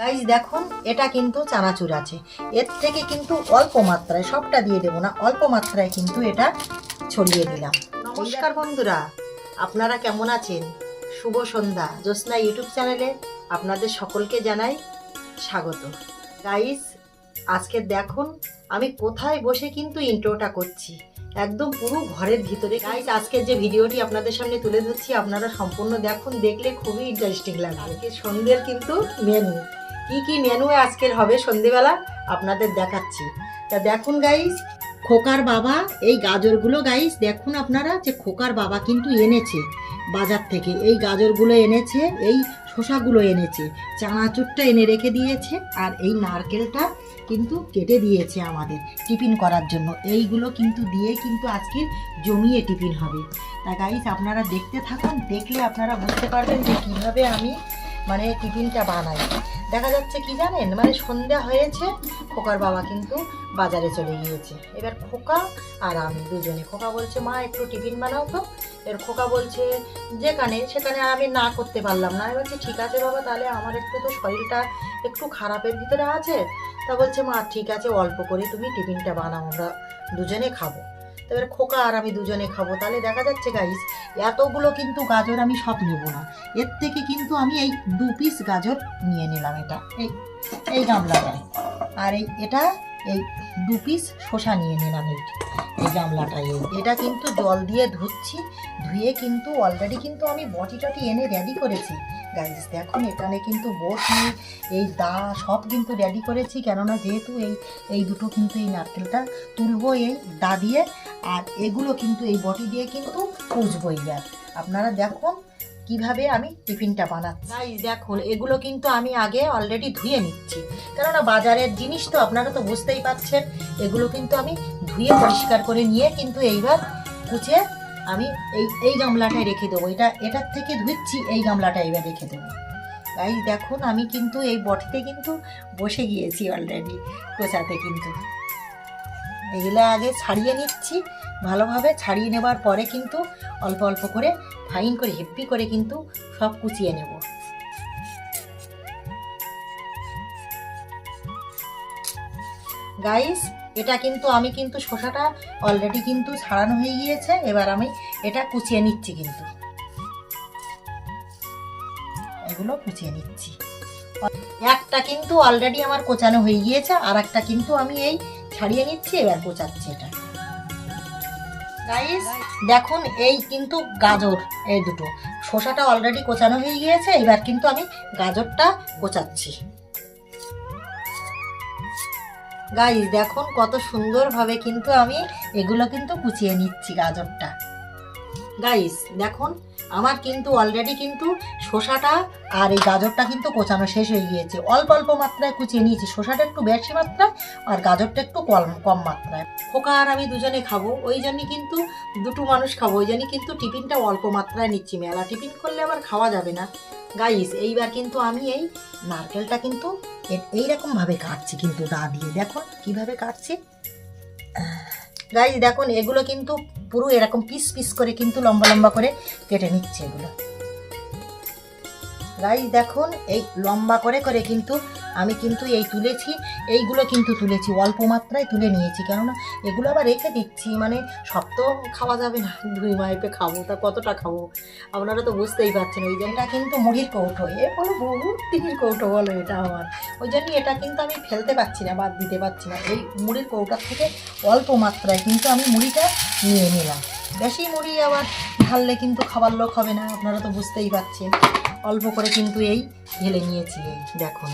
Guys দেখুন এটা কিন্তু চানাচুর আছে, এর থেকে কিন্তু অল্প মাত্রায়, সবটা দিয়ে দেবো না, অল্প মাত্রায় কিন্তু এটা ছড়িয়ে দিলাম। নমস্কার বন্ধুরা, আপনারা কেমন আছেন? শুভ সন্ধ্যা। জ্যোৎস্না ইউটিউব চ্যানেলে আপনাদের সকলকে জানাই স্বাগত। গাইস আজকে দেখুন আমি কোথায় বসে কিন্তু ইন্ট্রোটা করছি, একদম পুরো ঘরের ভিতরে। গাইস আজকের যে ভিডিওটি আপনাদের সামনে তুলে ধরছি আপনারা সম্পূর্ণ দেখুন, দেখলে খুবই ইন্টারেস্টিং লাগবে। আজকে সন্ধ্যের কিন্তু মেনু, কি মেনু আজকের হবে সন্ধ্যেবেলা আপনাদের দেখাচ্ছি। তা দেখুন গাইস, খোকার বাবা এই গাজরগুলো, গাইস দেখুন আপনারা যে খোকার বাবা কিন্তু এনেছে বাজার থেকে, এই গাজরগুলো এনেছে, এই শসাগুলো এনেছে, চানাচুরটা এনে রেখে দিয়েছে, আর এই নারকেলটা কিন্তু কেটে দিয়েছে আমাদের টিফিন করার জন্য। এইগুলো কিন্তু দিয়ে কিন্তু আজকে জমিয়ে টিফিন হবে। তা গাইস আপনারা দেখতে থাকুন, দেখলে আপনারা বুঝতে পারবেন যে কিভাবে আমি মানে টিফিনটা বানাই। দেখা যাচ্ছে কি জানেন, মানে সন্ধ্যা হয়েছে, খোকার বাবা কিন্তু বাজারে চলে গিয়েছে। এবার খোকা আর আমি দুজনে, খোকা বলছে মা একটু টিফিন বানাও তো, এর খোকা বলছে যেখানে সেখানে, আমি না করতে পারলাম না। আমি বলছি ঠিক আছে বাবা, তাহলে আমার একটু তো শরীরটা একটু খারাপের ভিতরে আছে। তা বলছে মা ঠিক আছে অল্প করে তুমি টিফিনটা বানাও, আমরা দুজনে খাবো। এবার খোকা আর আমি দুজনে খাবো। তাহলে দেখা যাচ্ছে গাইস এতগুলো কিন্তু গাজর আমি সব নেবো না, এর থেকে কিন্তু আমি এই 2 পিস গাজর নিয়ে নিলাম, এটা এই গামলাটায়, আর এটা এই 2 পিস শসা নিয়ে নিলাম এই গামলাটায়। এটা কিন্তু জল দিয়ে ধুচ্ছি, ধুয়ে কিন্তু অলরেডি কিন্তু আমি বটি টটি এনে রেডি করেছি। গাইস দেখুন এখানে কিন্তু বটি, এই দা সব কিন্তু রেডি করেছি, কেননা যেহেতু এই দুটো কিন্তু এই নারকেলটা তুলবো এই দা দিয়ে, আর এগুলো কিন্তু এই বটি দিয়ে কিন্তু পুষবো। এবার আপনারা দেখুন কিভাবে আমি টিফিনটা বানাচ্ছি। গাইস দেখুন এগুলো কিন্তু আমি আগে অলরেডি ধুয়ে নিচ্ছি, কেননা বাজারের জিনিস তো আপনারা তো বুঝতেই পারছেন। এগুলো কিন্তু আমি ধুয়ে পরিষ্কার করে নিয়ে কিন্তু এইবার কুচে আমি এই গামলাটায় রেখে দেবো। এটার থেকে ধুচ্ছি, এই গামলাটা এবার রেখে দেবো। গাইস দেখুন আমি কিন্তু এই বটিতে কিন্তু বসে গিয়েছি অলরেডি কোচাতে। কিন্তু এগুলো আগে ছাড়িয়ে নিচ্ছি ভালোভাবে, ছাড়িয়ে নেবার পরে কিন্তু অল্প অল্প করে ফাইন করে হেভি করে কিন্তু সব কুচিয়ে নেব। গাইস এটা কিন্তু আমি কিন্তু শসাটা অলরেডি কিন্তু ছাড়ানো হয়ে গিয়েছে, এবার আমি এটা কুচিয়ে নিচ্ছি, কিন্তু এগুলো কুচিয়ে নিচ্ছি। একটা কিন্তু অলরেডি আমার কোচানো হয়ে গিয়েছে, আর একটা কিন্তু আমি এই ছাড়িয়ে নিচ্ছি, এবার কোচাচ্ছি এটা। গাইস দেখুন এই কিন্তু গাজর, এই দুটো শসাটা অলরেডি কোচানো হয়ে গিয়েছে, এবার কিন্তু আমি গাজরটা কোচাচ্ছি। গাইস দেখুন কত সুন্দরভাবে কিন্তু আমি এগুলো কিন্তু কুচিয়ে নিচ্ছি গাজরটা। গাইস দেখুন আমার কিন্তু অলরেডি কিন্তু শসাটা আর এই গাজরটা কিন্তু কোচানো শেষ হয়ে গিয়েছে। অল্প অল্প মাত্রায় কুচিয়ে নিয়েছি, শসাটা একটু বেশি মাত্রায় আর গাজরটা একটু কম মাত্রায়। খোকা আর আমি দুজনে খাবো, ওই জন্যই কিন্তু দুটো মানুষ খাবো, ওই জন্যই কিন্তু টিফিনটা অল্প মাত্রায় নিচ্ছি, মেলা টিফিন করলে আবার খাওয়া যাবে না। গাইস এইবার কিন্তু আমি এই নারকেলটা কিন্তু এইরকমভাবে কাটছি, কিন্তু দা দিয়ে দেখুন কিভাবে কাটছি। গাইস দেখুন এগুলো কিন্তু পুরো এরকম পিস পিস করে কিন্তু লম্বা লম্বা করে কেটে নিচ্ছে এগুলো। গাইস দেখুন এই লম্বা করে করে কিন্তু আমি কিন্তু এই তুলেছি, এইগুলো কিন্তু তুলেছি অল্প মাত্রায় তুলে নিয়েছি, কেননা এগুলো আবার রেখে দিচ্ছি, মানে সব তো খাওয়া যাবে না, 2 মাইপে খাবো, তা কতটা খাবো আপনারা তো বুঝতেই পারছেন। ওই জন্য এটা কিন্তু মুড়ির কৌটো, এ বলো বহুত দিনের কৌটো বলো এটা আমার, ওই জন্য এটা কিন্তু আমি ফেলতে পারছি না, বাদ দিতে পারছি না। এই মুড়ির কৌটার থেকে অল্প মাত্রায় কিন্তু আমি মুড়িটা নিয়ে নিলাম। বেশি মুড়ি আবার ঢাললে কিন্তু খাবার লোক হবে না, আপনারা তো বুঝতেই পারছেন। অল্প করে কিন্তু এই ঢেলে নিয়েছি, এই দেখুন।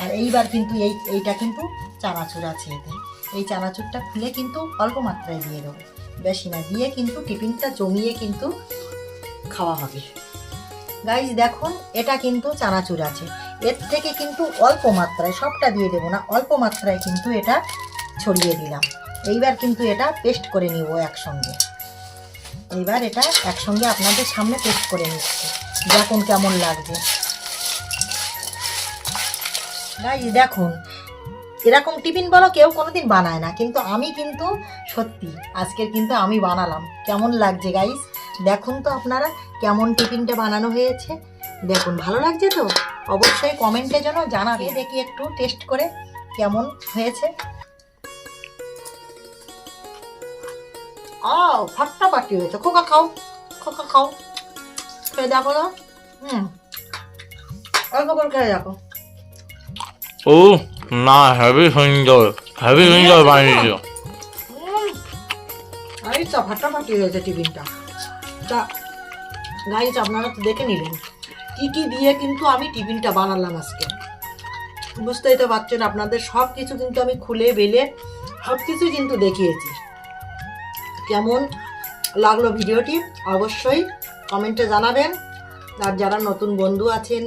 আর এইবার কিন্তু এইটা কিন্তু চানাচুর আছে, এতে এই চানাচুরটা খুলে কিন্তু অল্প মাত্রায় দিয়ে দেবো, বেশি না দিয়ে কিন্তু টিফিনটা জমিয়ে কিন্তু খাওয়া হবে। গাইস দেখুন এটা কিন্তু চানাচুর আছে, এর থেকে কিন্তু অল্প মাত্রায়, সবটা দিয়ে দেবো না, অল্প মাত্রায় কিন্তু এটা ছড়িয়ে দিলাম। এইবার কিন্তু এটা পেস্ট করে নিব একসঙ্গে। এইবার এটা একসঙ্গে আপনাদের সামনে পেস্ট করে নিচ্ছি, দেখুন কেমন লাগবে। গাইস দেখুন এরকম টিফিন বলো কেউ কোনোদিন বানায় না, কিন্তু আমি কিন্তু সত্যি আজকের কিন্তু আমি বানালাম। কেমন লাগছে গাইস দেখুন তো আপনারা, কেমন টিফিনটা বানানো হয়েছে দেখুন, ভালো লাগছে তো? অবশ্যই কমেন্টে যেন জানাবে। দেখি একটু টেস্ট করে কেমন হয়েছে। ফাটাফাটি হয়েছে। খোকা খাও, খোকা খাও, খেয়ে দেখো না। অল্প করে খেয়ে দেখো। ও না, হেভি সুন্দর বানিয়েছো। আচ্ছা, ফাটাফাটি হয়েছে টিফিনটা। তা গাইস, আপনারা তো দেখে নিলেন কি কি দিয়ে কিন্তু আমি টিফিনটা বানালাম আজকে। বুঝতেই তো পারছেন, আপনাদের সব কিছু কিন্তু আমি খুলে বেলে সব কিছু কিন্তু দেখিয়েছি। কেমন লাগলো ভিডিওটি অবশ্যই কমেন্টে জানাবেন। আর যারা নতুন বন্ধু আছেন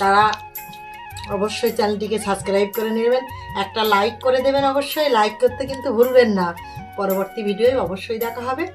তারা অবশ্যই চ্যানেলটিকে সাবস্ক্রাইব করে নেবেন, একটা লাইক করে দেবেন। অবশ্যই লাইক করতে কিন্তু ভুলবেন না। পরবর্তী ভিডিওয় অবশ্যই দেখা হবে।